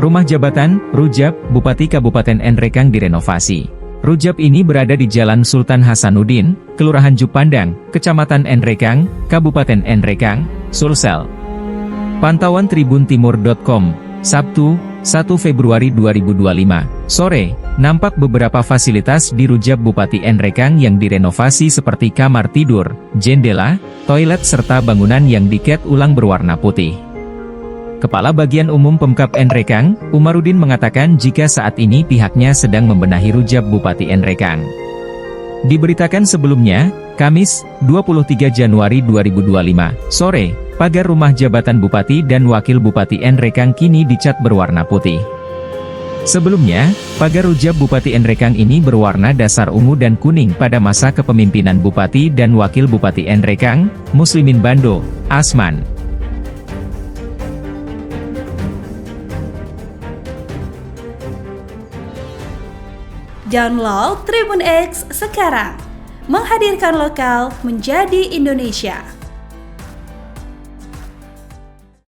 Rumah jabatan, Rujab, Bupati Kabupaten Nrekang direnovasi. Rujab ini berada di Jalan Sultan Hasanuddin, Kelurahan Jupandang, Kecamatan Nrekang, Kabupaten Nrekang, Sulsel. Pantauan tribuntimur.com, Sabtu, 1 Februari 2025, sore, nampak beberapa fasilitas di Rujab Bupati Nrekang yang direnovasi seperti kamar tidur, jendela, toilet serta bangunan yang dicat ulang berwarna putih. Kepala Bagian Umum Pemkab Nrekang, Umarudin mengatakan jika saat ini pihaknya sedang membenahi Rujab Bupati Nrekang. Diberitakan sebelumnya, Kamis, 23 Januari 2025, sore, pagar rumah jabatan Bupati dan Wakil Bupati Nrekang kini dicat berwarna putih. Sebelumnya, pagar Rujab Bupati Nrekang ini berwarna dasar ungu dan kuning pada masa kepemimpinan Bupati dan Wakil Bupati Nrekang, Muslimin Bando, Asman. Download Tribun X sekarang, menghadirkan lokal menjadi Indonesia.